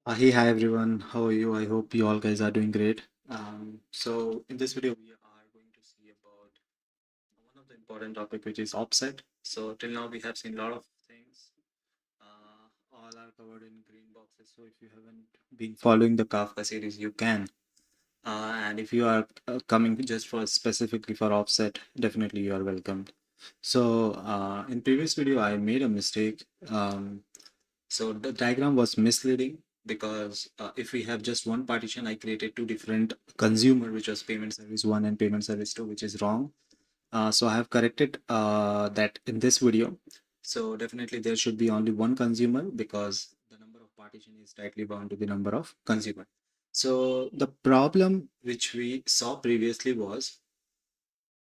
Hi everyone, how are you? I hope you all guys are doing great. So in this video we are going to see about one of the important topic which is offset. So till now we have seen a lot of things. All are covered in green boxes. So if you haven't been following the Kafka series, you can. And if you are coming just for specifically for offset, definitely you are welcomed. So in previous video I made a mistake. So the diagram was misleading because if we have just one partition, I created two different consumer, which was payment service one and payment service two, which is wrong. So I have corrected that in this video. So definitely there should be only one consumer because the number of partition is tightly bound to the number of consumer. So the problem which we saw previously was,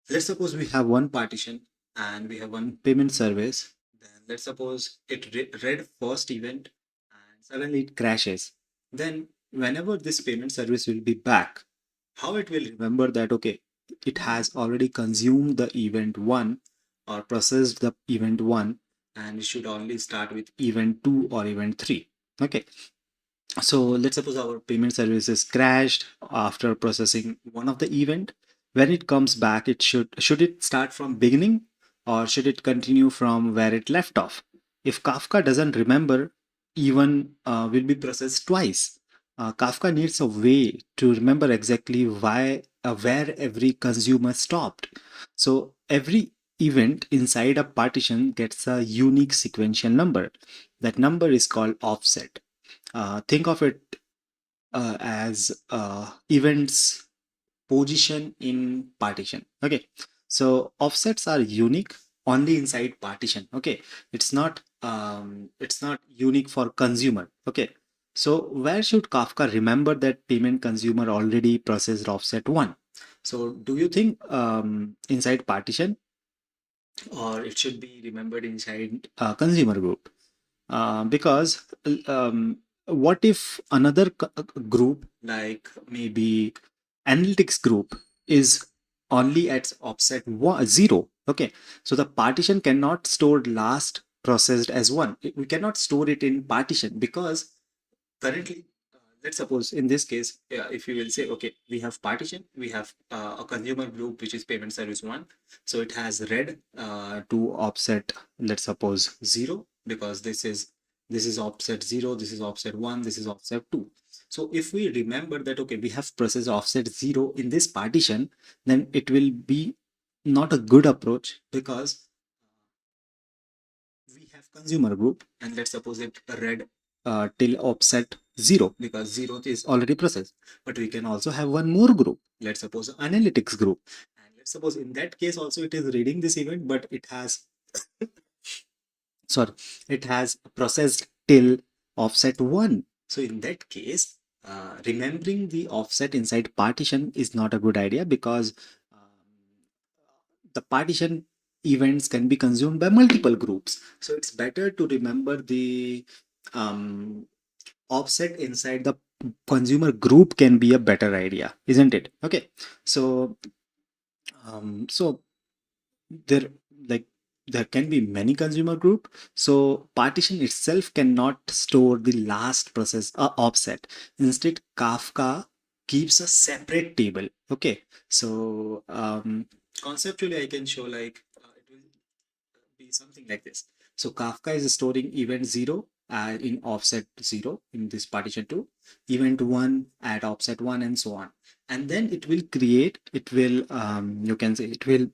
let's suppose we have one partition and we have one payment service. Then let's suppose it read first event and suddenly it crashes. Then whenever this payment service will be back, how it will remember that, okay, it has already consumed the event one or processed the event one, and it should only start with event two or event three. Okay. So let's suppose our payment service is crashed after processing one of the event. When it comes back, it should it start from beginning or should it continue from where it left off? If Kafka doesn't remember, even will be processed twice. Kafka needs a way to remember exactly why where every consumer stopped. So every event inside a partition gets a unique sequential number. That number is called offset. Think of it as events position in partition. Okay, so offsets are unique only inside partition. Okay, it's not unique for consumer. Okay, so where should Kafka remember that payment consumer already processed offset one? So do you think inside partition, or it should be remembered inside consumer group? Because what if another group, like maybe analytics group, is only at offset zero? Okay, so the partition cannot store last processed as one. We cannot store it in partition because currently, let's suppose in this case, if you will say, okay, we have partition, we have a consumer group which is payment service one. So it has read to offset, let's suppose zero, because this is offset zero, this is offset one, this is offset two. So if we remember that, okay, we have process offset zero in this partition, then it will be not a good approach because we have consumer group and let's suppose it read till offset zero because zero is already processed. But we can also have one more group, let's suppose analytics group, and let's suppose in that case also it is reading this event, but it has sorry, it has processed till offset one. So in that case, remembering the offset inside partition is not a good idea because the partition events can be consumed by multiple groups. So it's better to remember the um, offset inside the consumer group can be a better idea, isn't it? Okay, so so there, like, there can be many consumer group, so partition itself cannot store the last process offset. Instead, Kafka keeps a separate table. Okay, so conceptually I can show, like, it will be something like this. So Kafka is storing event zero in offset zero in this partition two, event one at offset one, and so on. And then it will, you can say, it will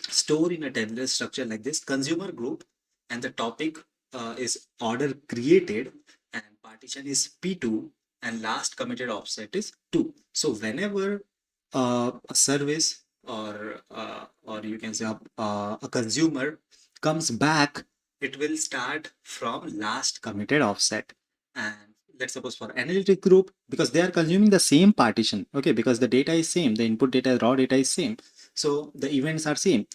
store in a tabular structure like this: consumer group, and the topic is order created, and partition is p2, and last committed offset is 2. So whenever a service or you can say a consumer comes back, it will start from last committed offset. And let's suppose for analytic group, because they are consuming the same partition, okay, because the data is same, the input data, raw data is same, so the events are same.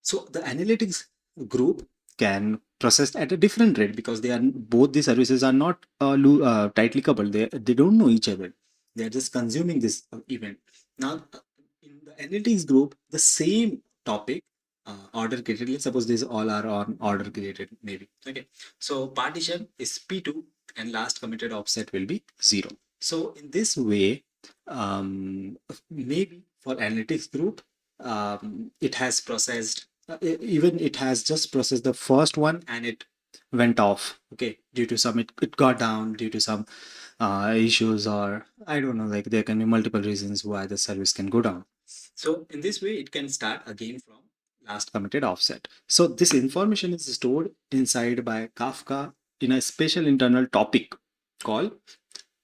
So the analytics group can process at a different rate because they are both the services are not tightly coupled. They don't know each other. They are just consuming this event. Now, in the analytics group, the same topic, order created. Let's suppose these all are on order created, maybe. Okay. So partition is P2, and last committed offset will be 0. So in this way, maybe for analytics group, it has processed, even it has just processed the first one and it went off, okay, due to some, it got down due to some issues, or I don't know, like there can be multiple reasons why the service can go down. So in this way, it can start again from last committed offset. So this information is stored inside by Kafka in a special internal topic called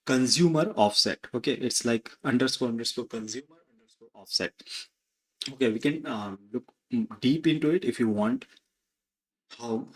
consumer offset. Okay, it's like underscore underscore consumer underscore offset. Okay, we can look deep into it if you want how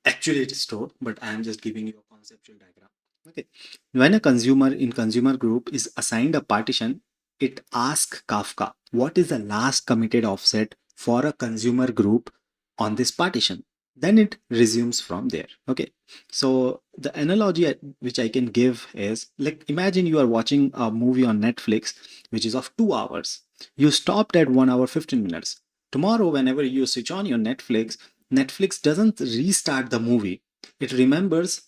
actually it is stored, but I am just giving you a conceptual diagram. Okay, when a consumer in consumer group is assigned a partition, it asks Kafka what is the last committed offset for a consumer group on this partition. Then it resumes from there. Okay, so the analogy which I can give is like, imagine you are watching a movie on Netflix which is of 2 hours. You stopped at 1 hour 15 minutes. Tomorrow, whenever you switch on your Netflix, Netflix doesn't restart the movie. It remembers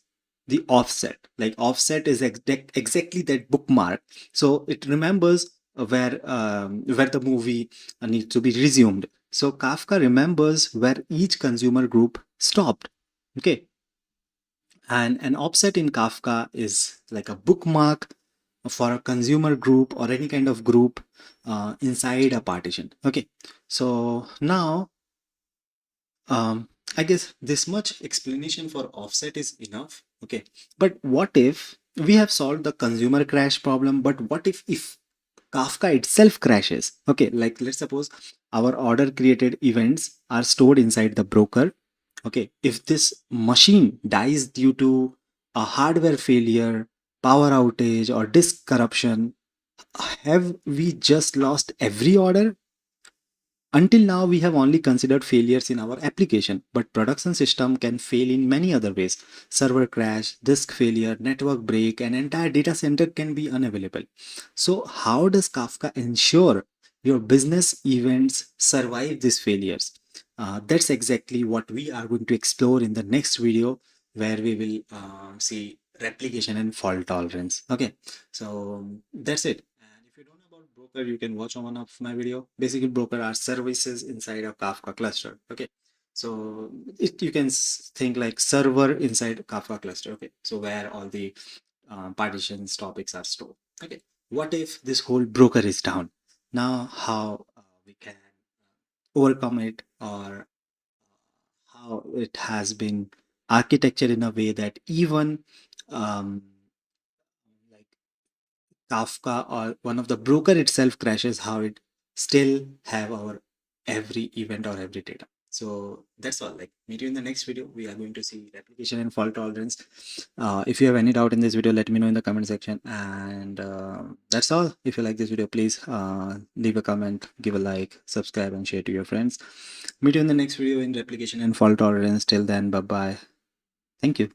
the offset. Like offset is exactly that bookmark. So it remembers where the movie needs to be resumed. So Kafka remembers where each consumer group stopped. Okay. And an offset in Kafka is like a bookmark for a consumer group or any kind of group inside a partition. Okay. So now I guess this much explanation for offset is enough. Okay, but what if we have solved the consumer crash problem? But what if Kafka itself crashes? Okay, like let's suppose our order created events are stored inside the broker. Okay, if this machine dies due to a hardware failure, power outage, or disk corruption, have we just lost every order? Until now, we have only considered failures in our application, but production system can fail in many other ways. Server crash, disk failure, network break, and entire data center can be unavailable. So how does Kafka ensure your business events survive these failures? That's exactly what we are going to explore in the next video, where we will see replication and fault tolerance. Okay, so that's it. And if you don't know about broker, you can watch on one of my video. Basically, broker are services inside a Kafka cluster. Okay, so you can think like server inside Kafka cluster. Okay, so where all the partitions topics are stored. Okay, what if this whole broker is down? Now, how we can overcome it, or how it has been architectured in a way that even um, like Kafka or one of the broker itself crashes, how it still have our every event or every data. So that's all. Like, meet you in the next video. We are going to see replication and fault tolerance. If you have any doubt in this video, let me know in the comment section. And that's all. If you like this video, please leave a comment, give a like, subscribe, and share to your friends. Meet you in the next video in replication and fault tolerance. Till then, bye bye. Thank you.